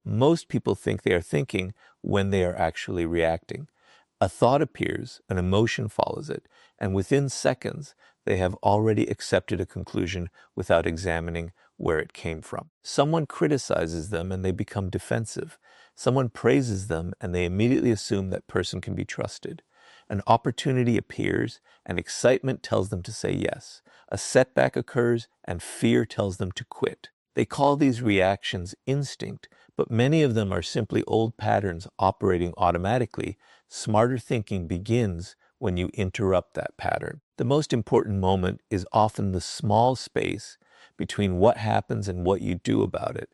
Most people think they are thinking when they are actually reacting. A thought appears, an emotion follows it, and within seconds, they have already accepted a conclusion without examining where it came from. Someone criticizes them and they become defensive. Someone praises them and they immediately assume that person can be trusted. An opportunity appears and excitement tells them to say yes. A setback occurs and fear tells them to quit. They call these reactions instinct, but many of them are simply old patterns operating automatically. Smarter thinking begins when you interrupt that pattern. The most important moment is often the small space between what happens and what you do about it.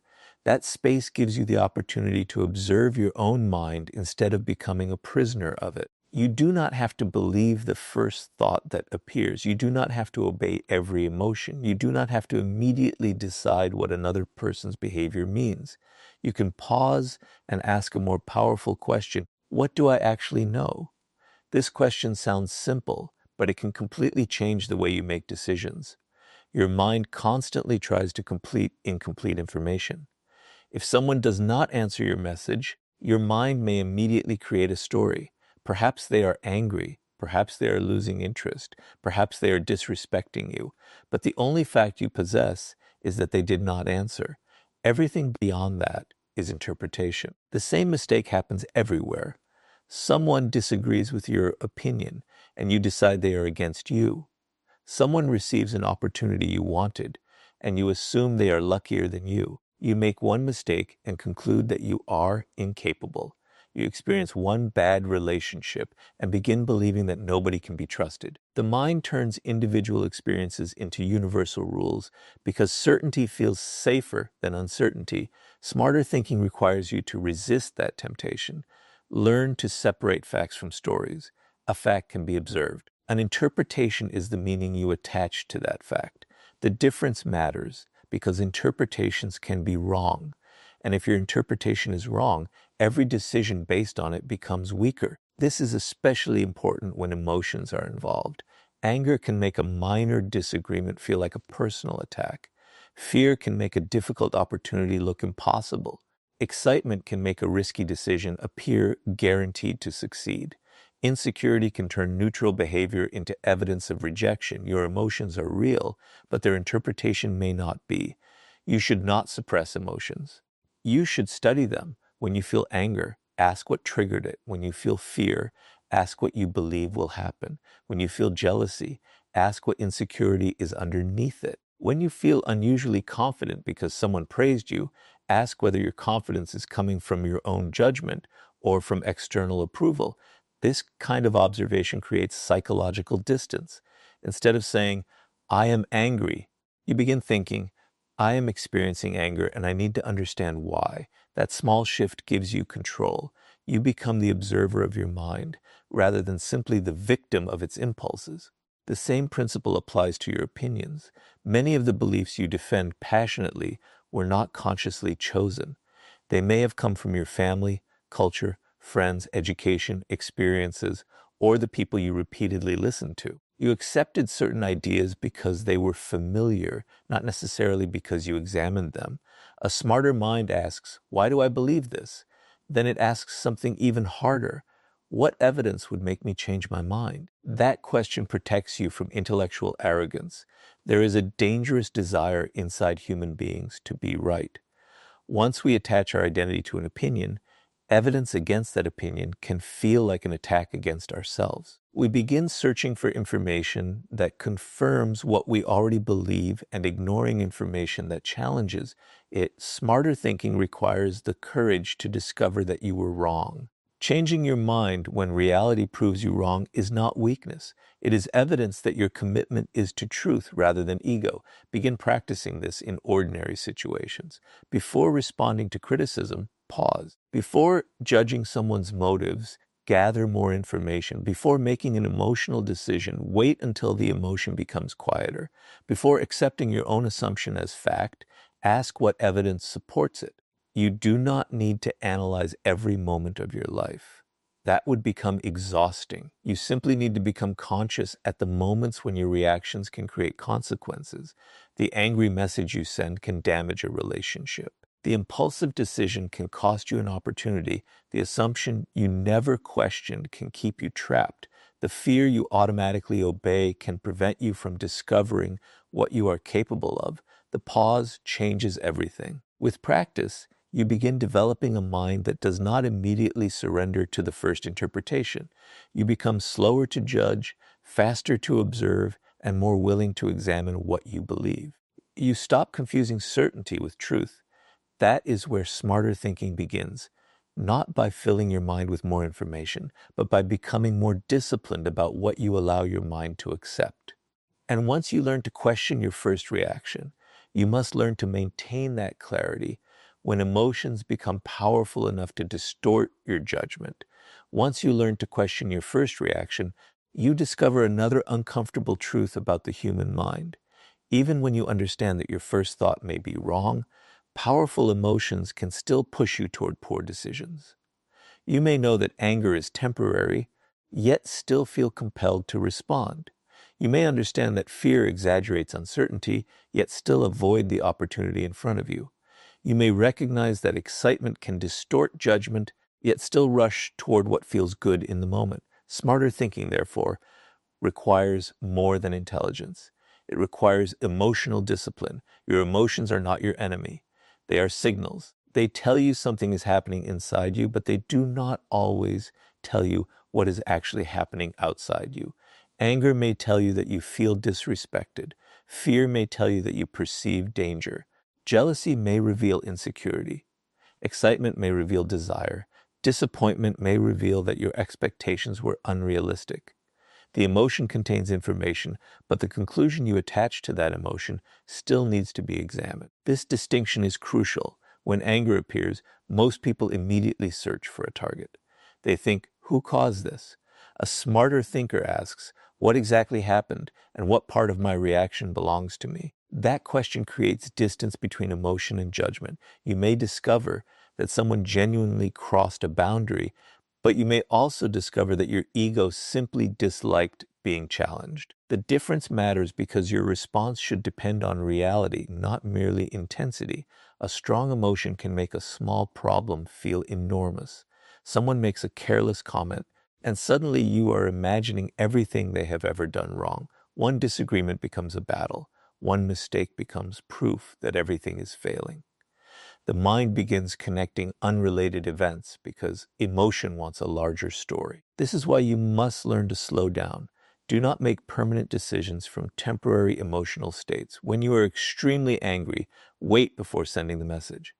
That space gives you the opportunity to observe your own mind instead of becoming a prisoner of it. You do not have to believe the first thought that appears. You do not have to obey every emotion. You do not have to immediately decide what another person's behavior means. You can pause and ask a more powerful question. What do I actually know? This question sounds simple, but it can completely change the way you make decisions. Your mind constantly tries to complete incomplete information. If someone does not answer your message, your mind may immediately create a story. Perhaps they are angry. Perhaps they are losing interest. Perhaps they are disrespecting you. But the only fact you possess is that they did not answer. Everything beyond that is interpretation. The same mistake happens everywhere. Someone disagrees with your opinion, and you decide they are against you. Someone receives an opportunity you wanted, and you assume they are luckier than you. You make one mistake and conclude that you are incapable. You experience one bad relationship and begin believing that nobody can be trusted. The mind turns individual experiences into universal rules because certainty feels safer than uncertainty. Smarter thinking requires you to resist that temptation. Learn to separate facts from stories. A fact can be observed. An interpretation is the meaning you attach to that fact. The difference matters because interpretations can be wrong. And if your interpretation is wrong, every decision based on it becomes weaker. This is especially important when emotions are involved. Anger can make a minor disagreement feel like a personal attack. Fear can make a difficult opportunity look impossible. Excitement can make a risky decision appear guaranteed to succeed. Insecurity can turn neutral behavior into evidence of rejection. Your emotions are real, but their interpretation may not be. You should not suppress emotions. You should study them. When you feel anger, ask what triggered it. When you feel fear, ask what you believe will happen. When you feel jealousy, ask what insecurity is underneath it. When you feel unusually confident because someone praised you, ask whether your confidence is coming from your own judgment or from external approval. This kind of observation creates psychological distance. Instead of saying, I am angry, you begin thinking, I am experiencing anger and I need to understand why. That small shift gives you control. You become the observer of your mind rather than simply the victim of its impulses. The same principle applies to your opinions. Many of the beliefs you defend passionately were not consciously chosen. They may have come from your family, culture, friends, education, experiences, or the people you repeatedly listened to. You accepted certain ideas because they were familiar, not necessarily because you examined them. A smarter mind asks, why do I believe this? Then it asks something even harder. What evidence would make me change my mind? That question protects you from intellectual arrogance. There is a dangerous desire inside human beings to be right. Once we attach our identity to an opinion, evidence against that opinion can feel like an attack against ourselves. We begin searching for information that confirms what we already believe and ignoring information that challenges it. Smarter thinking requires the courage to discover that you were wrong. Changing your mind when reality proves you wrong is not weakness. It is evidence that your commitment is to truth rather than ego. Begin practicing this in ordinary situations. Before responding to criticism, pause. Before judging someone's motives, gather more information. Before making an emotional decision, wait until the emotion becomes quieter. Before accepting your own assumption as fact, ask what evidence supports it. You do not need to analyze every moment of your life. That would become exhausting. You simply need to become conscious at the moments when your reactions can create consequences. The angry message you send can damage a relationship. The impulsive decision can cost you an opportunity. The assumption you never questioned can keep you trapped. The fear you automatically obey can prevent you from discovering what you are capable of. The pause changes everything. With practice, you begin developing a mind that does not immediately surrender to the first interpretation. You become slower to judge, faster to observe, and more willing to examine what you believe. You stop confusing certainty with truth. That is where smarter thinking begins, not by filling your mind with more information, but by becoming more disciplined about what you allow your mind to accept. And once you learn to question your first reaction, you must learn to maintain that clarity when emotions become powerful enough to distort your judgment. Once you learn to question your first reaction, you discover another uncomfortable truth about the human mind. Even when you understand that your first thought may be wrong, powerful emotions can still push you toward poor decisions. You may know that anger is temporary, yet still feel compelled to respond. You may understand that fear exaggerates uncertainty, yet still avoid the opportunity in front of you. You may recognize that excitement can distort judgment, yet still rush toward what feels good in the moment. Smarter thinking, therefore, requires more than intelligence. It requires emotional discipline. Your emotions are not your enemy. They are signals. They tell you something is happening inside you, but they do not always tell you what is actually happening outside you. Anger may tell you that you feel disrespected. Fear may tell you that you perceive danger. Jealousy may reveal insecurity. Excitement may reveal desire. Disappointment may reveal that your expectations were unrealistic. The emotion contains information, but the conclusion you attach to that emotion still needs to be examined. This distinction is crucial. When anger appears, most people immediately search for a target. They think, who caused this? A smarter thinker asks, what exactly happened and what part of my reaction belongs to me? That question creates distance between emotion and judgment. You may discover that someone genuinely crossed a boundary, but you may also discover that your ego simply disliked being challenged. The difference matters because your response should depend on reality, not merely intensity. A strong emotion can make a small problem feel enormous. Someone makes a careless comment, and suddenly you are imagining everything they have ever done wrong. One disagreement becomes a battle. One mistake becomes proof that everything is failing. The mind begins connecting unrelated events because emotion wants a larger story. This is why you must learn to slow down. Do not make permanent decisions from temporary emotional states. When you are extremely angry, wait before sending the message.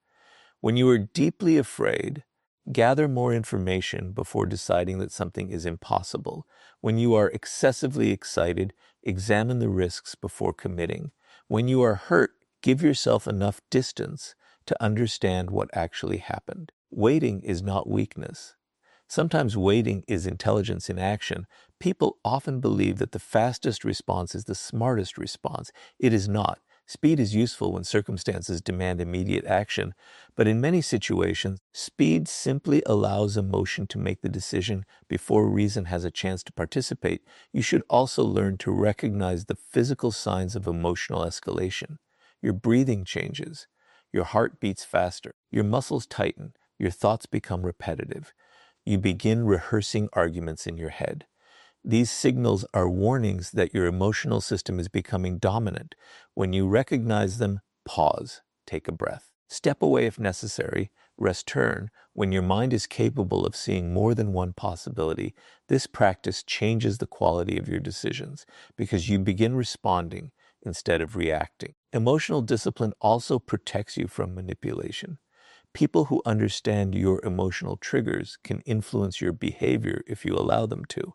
When you are deeply afraid, gather more information before deciding that something is impossible. When you are excessively excited, examine the risks before committing. When you are hurt, give yourself enough distance to understand what actually happened. Waiting is not weakness. Sometimes waiting is intelligence in action. People often believe that the fastest response is the smartest response. It is not. Speed is useful when circumstances demand immediate action, but in many situations, speed simply allows emotion to make the decision before reason has a chance to participate. You should also learn to recognize the physical signs of emotional escalation. Your breathing changes. Your heart beats faster. Your muscles tighten. Your thoughts become repetitive. You begin rehearsing arguments in your head. These signals are warnings that your emotional system is becoming dominant. When you recognize them, pause, take a breath. Step away if necessary, return. When your mind is capable of seeing more than one possibility, this practice changes the quality of your decisions because you begin responding instead of reacting. Emotional discipline also protects you from manipulation. People who understand your emotional triggers can influence your behavior if you allow them to.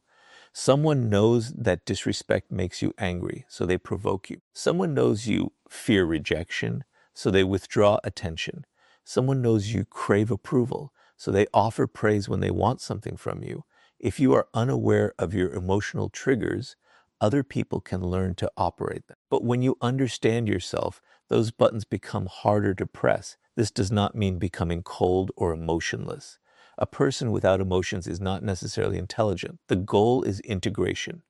Someone knows that disrespect makes you angry, so they provoke you. Someone knows you fear rejection, so they withdraw attention. Someone knows you crave approval, so they offer praise when they want something from you. If you are unaware of your emotional triggers, other people can learn to operate them. But when you understand yourself, those buttons become harder to press. This does not mean becoming cold or emotionless. A person without emotions is not necessarily intelligent. The goal is integration.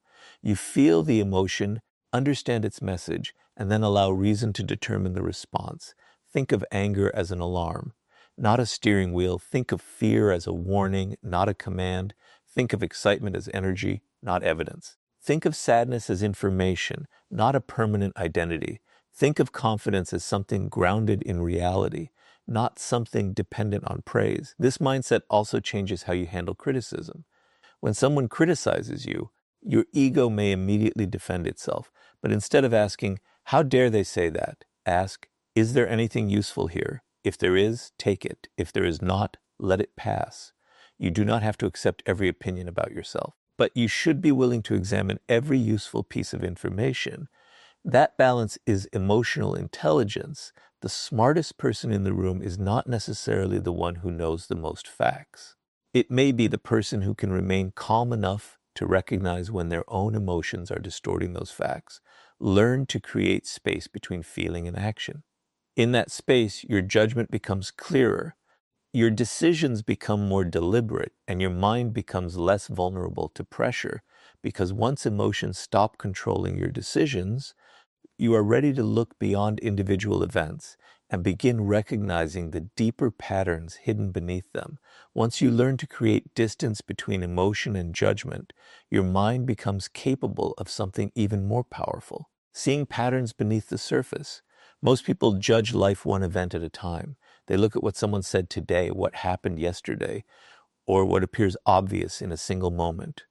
You feel the emotion, understand its message, and then allow reason to determine the response. think of anger as an alarm, not a steering wheel. Think of fear as a warning, not a command. Think of excitement as energy, not evidence. Think of sadness as information, not a permanent identity. Think of confidence as something grounded in reality, not something dependent on praise. This mindset also changes how you handle criticism. When someone criticizes you, your ego may immediately defend itself, but instead of asking, "How dare they say that?" ask, "Is there anything useful here? If there is, take it. If there is not, let it pass." You do not have to accept every opinion about yourself, but you should be willing to examine every useful piece of information. That balance is emotional intelligence. The smartest person in the room is not necessarily the one who knows the most facts. It may be the person who can remain calm enough to recognize when their own emotions are distorting those facts. Learn to create space between feeling and action. In that space, your judgment becomes clearer, your decisions become more deliberate, and your mind becomes less vulnerable to pressure, because once emotions stop controlling your decisions, you are ready to look beyond individual events and begin recognizing the deeper patterns hidden beneath them. Once you learn to create distance between emotion and judgment, your mind becomes capable of something even more powerful, seeing patterns beneath the surface. Most people judge life one event at a time. They look at what someone said today, what happened yesterday, or what appears obvious in a single moment.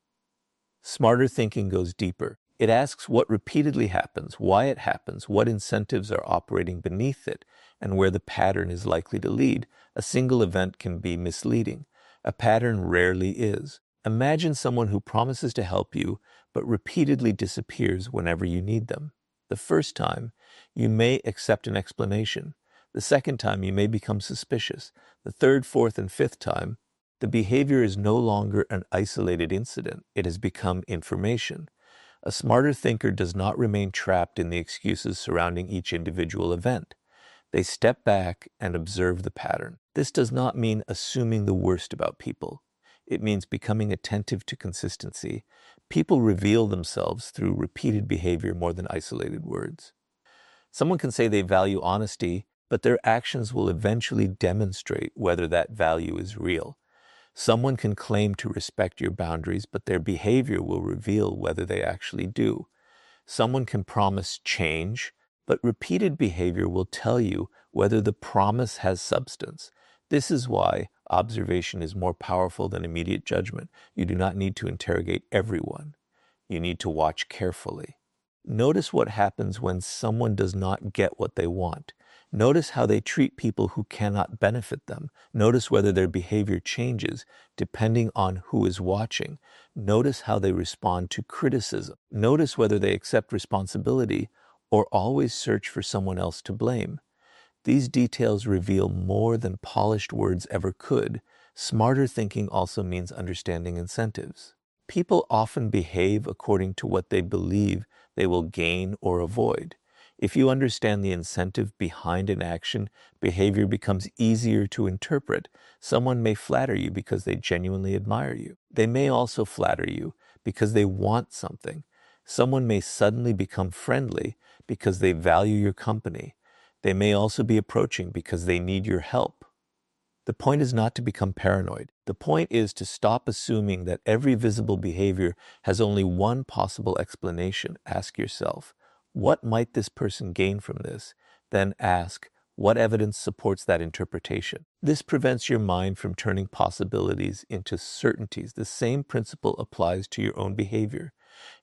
Smarter thinking goes deeper. It asks what repeatedly happens, why it happens, what incentives are operating beneath it, and where the pattern is likely to lead. A single event can be misleading. A pattern rarely is. Imagine someone who promises to help you, but repeatedly disappears whenever you need them. The first time, you may accept an explanation. The second time, you may become suspicious. The third, fourth, and fifth time, the behavior is no longer an isolated incident. It has become information. A smarter thinker does not remain trapped in the excuses surrounding each individual event. They step back and observe the pattern. This does not mean assuming the worst about people. It means becoming attentive to consistency. People reveal themselves through repeated behavior more than isolated words. Someone can say they value honesty, but their actions will eventually demonstrate whether that value is real. Someone can claim to respect your boundaries, but their behavior will reveal whether they actually do. Someone can promise change, but repeated behavior will tell you whether the promise has substance. This is why observation is more powerful than immediate judgment. You do not need to interrogate everyone. You need to watch carefully. Notice what happens when someone does not get what they want. Notice how they treat people who cannot benefit them. Notice whether their behavior changes depending on who is watching. Notice how they respond to criticism. Notice whether they accept responsibility or always search for someone else to blame. These details reveal more than polished words ever could. Smarter thinking also means understanding incentives. People often behave according to what they believe they will gain or avoid. If you understand the incentive behind an action, behavior becomes easier to interpret. Someone may flatter you because they genuinely admire you. They may also flatter you because they want something. Someone may suddenly become friendly because they value your company. They may also be approaching because they need your help. The point is not to become paranoid. The point is to stop assuming that every visible behavior has only one possible explanation. Ask yourself, what might this person gain from this? Then ask, what evidence supports that interpretation? This prevents your mind from turning possibilities into certainties. The same principle applies to your own behavior.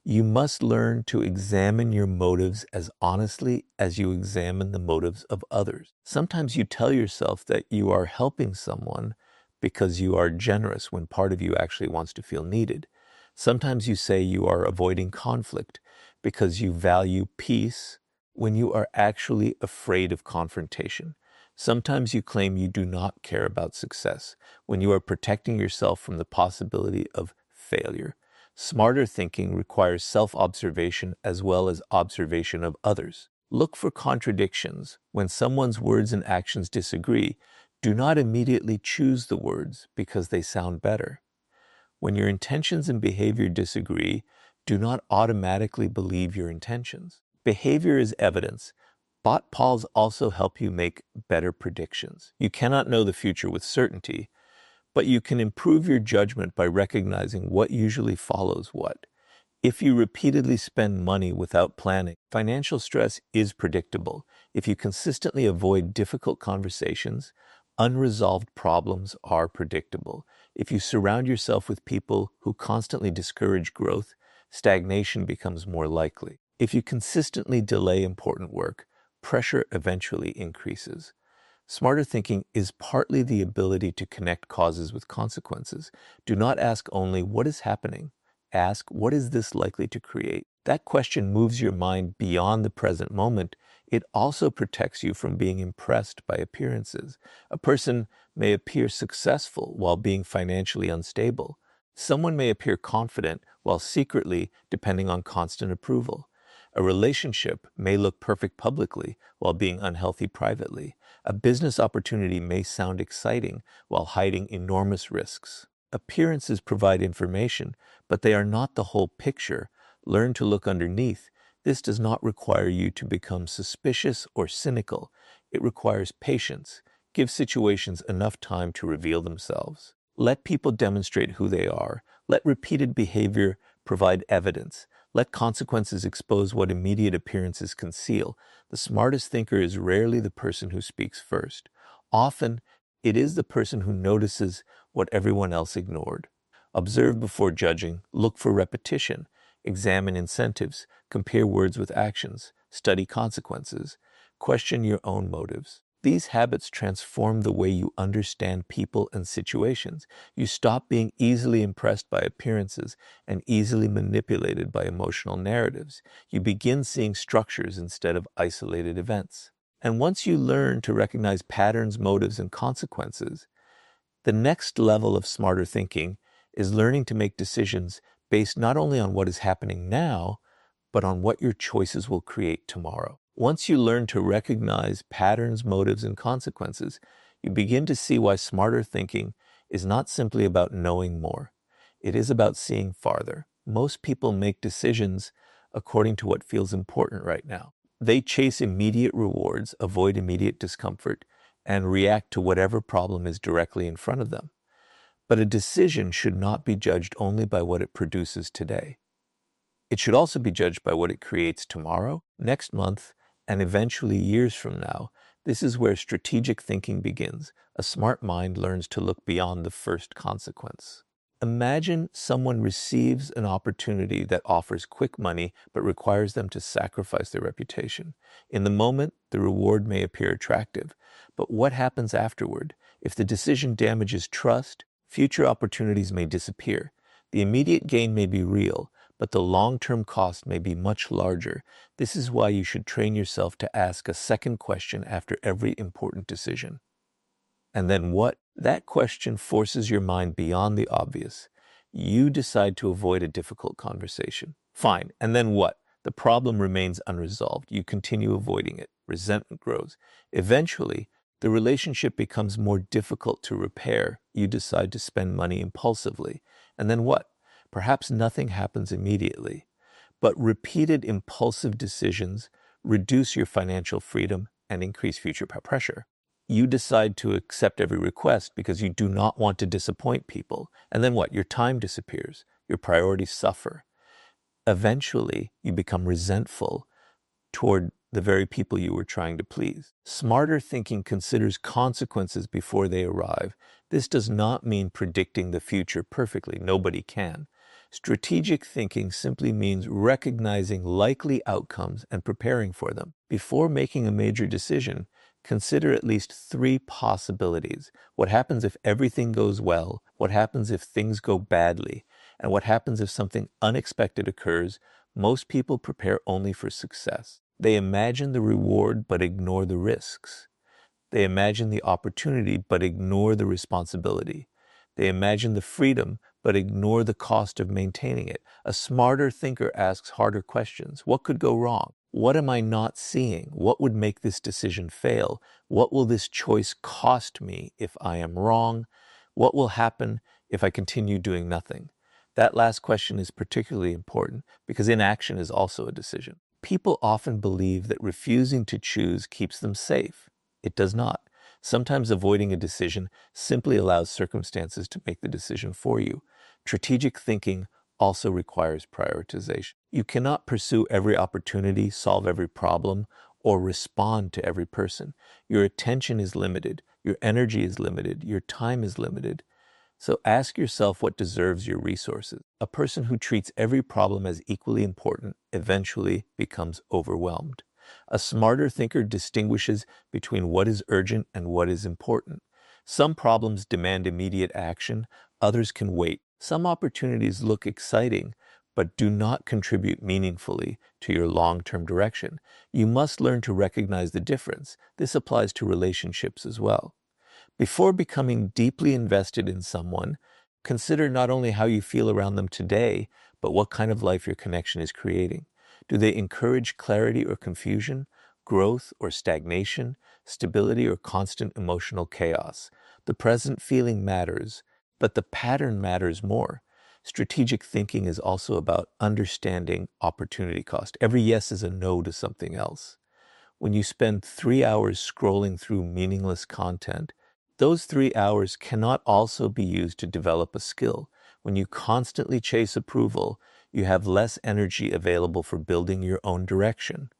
You must learn to examine your motives as honestly as you examine the motives of others. Sometimes you tell yourself that you are helping someone because you are generous when part of you actually wants to feel needed. Sometimes you say you are avoiding conflict because you value peace when you are actually afraid of confrontation. Sometimes you claim you do not care about success when you are protecting yourself from the possibility of failure. Smarter thinking requires self-observation as well as observation of others. Look for contradictions. When someone's words and actions disagree, do not immediately choose the words because they sound better. When your intentions and behavior disagree, do not automatically believe your intentions. Behavior is evidence. Bot polls also help you make better predictions. You cannot know the future with certainty, but you can improve your judgment by recognizing what usually follows what. If you repeatedly spend money without planning, financial stress is predictable. If you consistently avoid difficult conversations, unresolved problems are predictable. If you surround yourself with people who constantly discourage growth, stagnation becomes more likely. If you consistently delay important work, pressure eventually increases. Smarter thinking is partly the ability to connect causes with consequences. Do not ask only, what is happening? Ask, what is this likely to create? That question moves your mind beyond the present moment. It also protects you from being impressed by appearances. A person may appear successful while being financially unstable. Someone may appear confident while secretly depending on constant approval. A relationship may look perfect publicly while being unhealthy privately. A business opportunity may sound exciting while hiding enormous risks. Appearances provide information, but they are not the whole picture. Learn to look underneath. This does not require you to become suspicious or cynical. It requires patience. Give situations enough time to reveal themselves. Let people demonstrate who they are. Let repeated behavior provide evidence. Let consequences expose what immediate appearances conceal. The smartest thinker is rarely the person who speaks first. Often, it is the person who notices what everyone else ignored. Observe before judging, look for repetition, examine incentives, compare words with actions, study consequences, question your own motives. These habits transform the way you understand people and situations. You stop being easily impressed by appearances and easily manipulated by emotional narratives. You begin seeing structures instead of isolated events. And once you learn to recognize patterns, motives, and consequences, the next level of smarter thinking is learning to make decisions based not only on what is happening now, but on what your choices will create tomorrow. Once you learn to recognize patterns, motives, and consequences, you begin to see why smarter thinking is not simply about knowing more. It is about seeing farther. Most people make decisions according to what feels important right now. They chase immediate rewards, avoid immediate discomfort, and react to whatever problem is directly in front of them. But a decision should not be judged only by what it produces today. It should also be judged by what it creates tomorrow, next month, and eventually years from now. This is where strategic thinking begins. A smart mind learns to look beyond the first consequence. Imagine someone receives an opportunity that offers quick money but requires them to sacrifice their reputation. In the moment, the reward may appear attractive, but what happens afterward? If the decision damages trust, future opportunities may disappear. The immediate gain may be real, but the long-term cost may be much larger. This is why you should train yourself to ask a second question after every important decision. And then what? That question forces your mind beyond the obvious. You decide to avoid a difficult conversation. Fine. And then what? The problem remains unresolved. You continue avoiding it. Resentment grows. Eventually, the relationship becomes more difficult to repair. You decide to spend money impulsively. And then what? Perhaps nothing happens immediately, but repeated impulsive decisions reduce your financial freedom and increase future pressure. You decide to accept every request because you do not want to disappoint people. And then what? Your time disappears. Your priorities suffer. Eventually, you become resentful toward the very people you were trying to please. Smarter thinking considers consequences before they arrive. This does not mean predicting the future perfectly. Nobody can. Strategic thinking simply means recognizing likely outcomes and preparing for them. Before making a major decision, consider at least three possibilities. What happens if everything goes well? What happens if things go badly? And what happens if something unexpected occurs? Most people prepare only for success. They imagine the reward but ignore the risks. They imagine the opportunity but ignore the responsibility. They imagine the freedom but ignore the cost of maintaining it. A smarter thinker asks harder questions. What could go wrong? What am I not seeing? What would make this decision fail? What will this choice cost me if I am wrong? What will happen if I continue doing nothing? That last question is particularly important because inaction is also a decision. People often believe that refusing to choose keeps them safe. It does not. Sometimes avoiding a decision simply allows circumstances to make the decision for you. Strategic thinking also requires prioritization. You cannot pursue every opportunity, solve every problem, or respond to every person. Your attention is limited, your energy is limited, your time is limited. So ask yourself what deserves your resources. A person who treats every problem as equally important eventually becomes overwhelmed. A smarter thinker distinguishes between what is urgent and what is important. Some problems demand immediate action, others can wait. Some opportunities look exciting, but do not contribute meaningfully to your long-term direction. You must learn to recognize the difference. This applies to relationships as well. Before becoming deeply invested in someone, consider not only how you feel around them today, but what kind of life your connection is creating. Do they encourage clarity or confusion, growth or stagnation, stability or constant emotional chaos? The present feeling matters, but the pattern matters more. Strategic thinking is also about understanding opportunity cost. Every yes is a no to something else. When you spend 3 hours scrolling through meaningless content, those 3 hours cannot also be used to develop a skill. When you constantly chase approval, you have less energy available for building your own direction.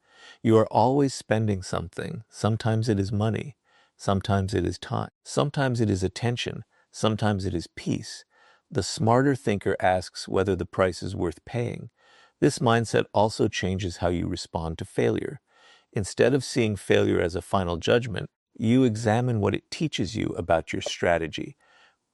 You are always spending something. Sometimes it is money. Sometimes it is time. Sometimes it is attention. Sometimes it is peace. The smarter thinker asks whether the price is worth paying. This mindset also changes how you respond to failure. Instead of seeing failure as a final judgment, you examine what it teaches you about your strategy.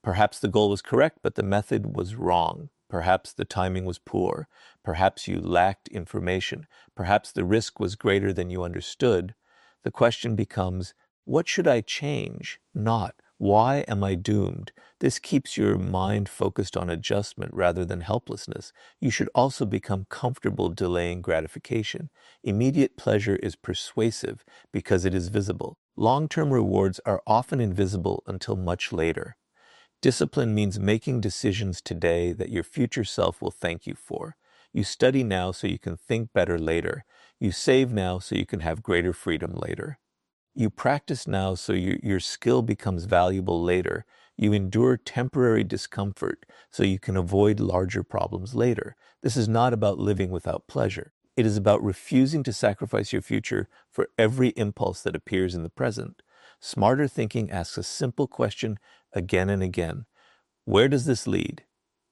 Perhaps the goal was correct, but the method was wrong. Perhaps the timing was poor. Perhaps you lacked information. Perhaps the risk was greater than you understood. The question becomes, what should I change? Not, why am I doomed? This keeps your mind focused on adjustment rather than helplessness. You should also become comfortable delaying gratification. Immediate pleasure is persuasive because it is visible. Long-term rewards are often invisible until much later. Discipline means making decisions today that your future self will thank you for. You study now so you can think better later. You save now so you can have greater freedom later. You practice now so your skill becomes valuable later. You endure temporary discomfort so you can avoid larger problems later. This is not about living without pleasure. It is about refusing to sacrifice your future for every impulse that appears in the present. Smarter thinking asks a simple question again and again. Where does this lead?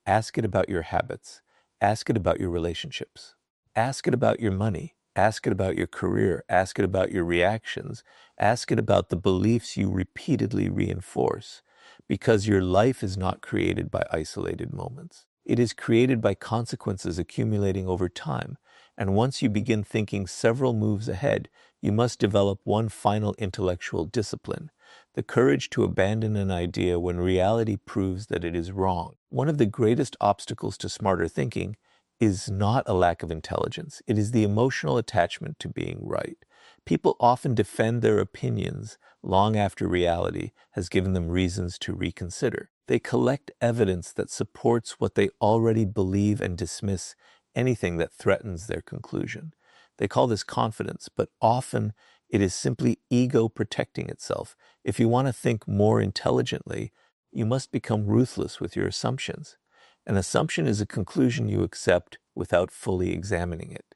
Ask it about your habits. Ask it about your relationships. Ask it about your money. Ask it about your career. Ask it about your reactions. Ask it about the beliefs you repeatedly reinforce. Because your life is not created by isolated moments. It is created by consequences accumulating over time. And once you begin thinking several moves ahead, you must develop one final intellectual discipline: the courage to abandon an idea when reality proves that it is wrong. One of the greatest obstacles to smarter thinking is not a lack of intelligence. It is the emotional attachment to being right. People often defend their opinions long after reality has given them reasons to reconsider. They collect evidence that supports what they already believe and dismiss anything that threatens their conclusion. They call this confidence, but often it is simply ego protecting itself. If you want to think more intelligently, you must become ruthless with your assumptions. An assumption is a conclusion you accept without fully examining it.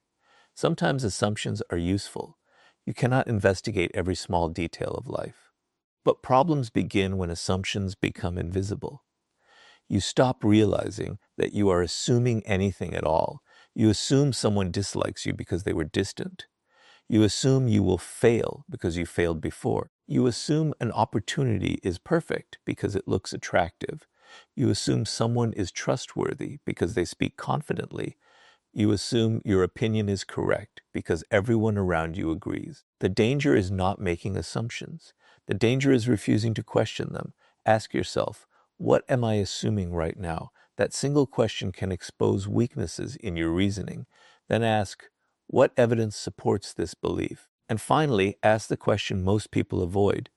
Sometimes assumptions are useful. You cannot investigate every small detail of life. But problems begin when assumptions become invisible. You stop realizing that you are assuming anything at all. You assume someone dislikes you because they were distant. You assume you will fail because you failed before. You assume an opportunity is perfect because it looks attractive. You assume someone is trustworthy because they speak confidently. You assume your opinion is correct because everyone around you agrees. The danger is not making assumptions. The danger is refusing to question them. Ask yourself, what am I assuming right now? That single question can expose weaknesses in your reasoning. Then ask, what evidence supports this belief? And finally, ask the question most people avoid.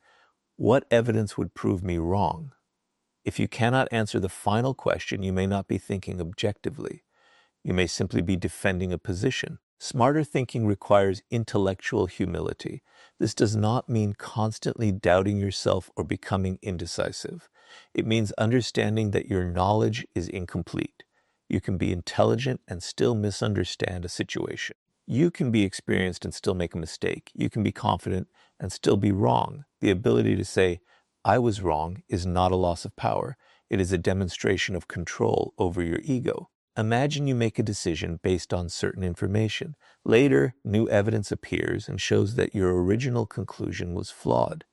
What evidence would prove me wrong? If you cannot answer the final question, you may not be thinking objectively. You may simply be defending a position. Smarter thinking requires intellectual humility. This does not mean constantly doubting yourself or becoming indecisive. It means understanding that your knowledge is incomplete. You can be intelligent and still misunderstand a situation. You can be experienced and still make a mistake. You can be confident and still be wrong. The ability to say, I was wrong, is not a loss of power. It is a demonstration of control over your ego. Imagine you make a decision based on certain information. Later, new evidence appears and shows that your original conclusion was flawed.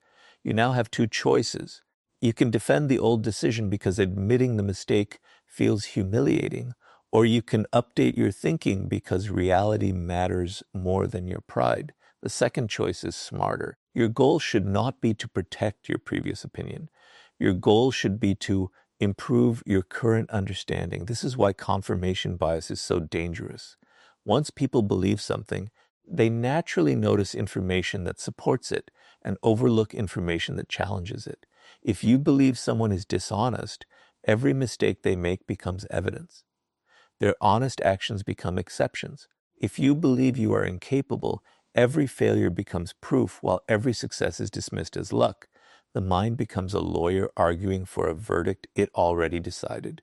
You now have two choices. You can defend the old decision because admitting the mistake feels humiliating, or you can update your thinking because reality matters more than your pride. The second choice is smarter. Your goal should not be to protect your previous opinion. Your goal should be to improve your current understanding. This is why confirmation bias is so dangerous. Once people believe something, they naturally notice information that supports it and overlook information that challenges it. If you believe someone is dishonest, every mistake they make becomes evidence. Their honest actions become exceptions. If you believe you are incapable, every failure becomes proof while every success is dismissed as luck. The mind becomes a lawyer arguing for a verdict it already decided.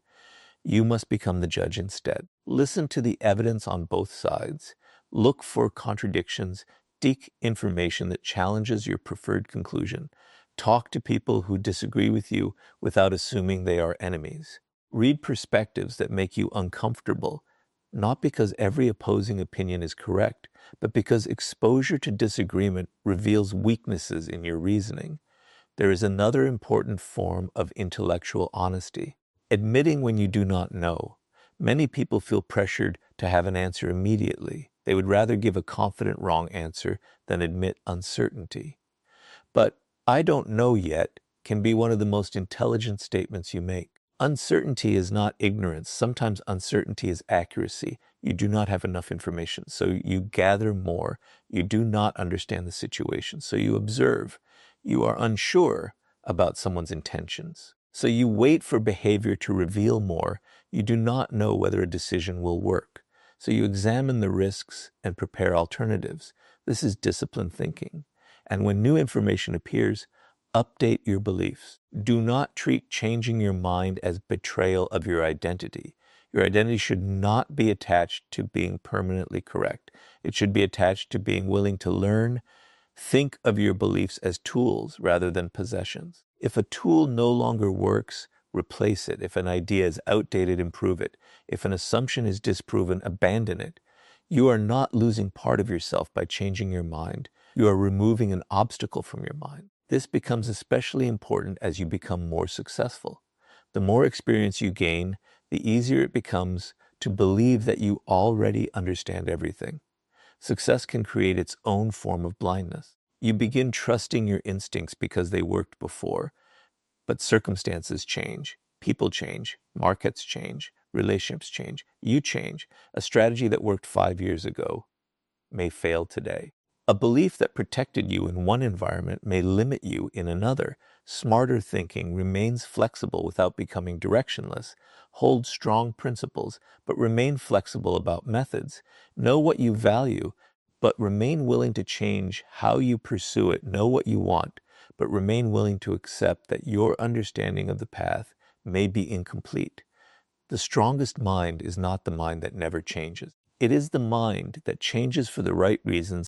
You must become the judge instead. Listen to the evidence on both sides. Look for contradictions. Seek information that challenges your preferred conclusion. Talk to people who disagree with you without assuming they are enemies. Read perspectives that make you uncomfortable, not because every opposing opinion is correct, but because exposure to disagreement reveals weaknesses in your reasoning. There is another important form of intellectual honesty: admitting when you do not know. Many people feel pressured to have an answer immediately. They would rather give a confident wrong answer than admit uncertainty. But "I don't know yet" can be one of the most intelligent statements you make. Uncertainty is not ignorance. Sometimes uncertainty is accuracy. You do not have enough information, so you gather more. You do not understand the situation, so you observe. You are unsure about someone's intentions, so you wait for behavior to reveal more. You do not know whether a decision will work, so you examine the risks and prepare alternatives. This is disciplined thinking. And when new information appears, update your beliefs. Do not treat changing your mind as betrayal of your identity. Your identity should not be attached to being permanently correct. It should be attached to being willing to learn. Think of your beliefs as tools rather than possessions. If a tool no longer works, replace it. If an idea is outdated, improve it. If an assumption is disproven, abandon it. You are not losing part of yourself by changing your mind. You are removing an obstacle from your mind. This becomes especially important as you become more successful. The more experience you gain, the easier it becomes to believe that you already understand everything. Success can create its own form of blindness. You begin trusting your instincts because they worked before, but circumstances change, people change, markets change, relationships change, you change. A strategy that worked 5 years ago may fail today. A belief that protected you in one environment may limit you in another. Smarter thinking remains flexible without becoming directionless. Hold strong principles, but remain flexible about methods. Know what you value, but remain willing to change how you pursue it. Know what you want, but remain willing to accept that your understanding of the path may be incomplete. The strongest mind is not the mind that never changes. It is the mind that changes for the right reasons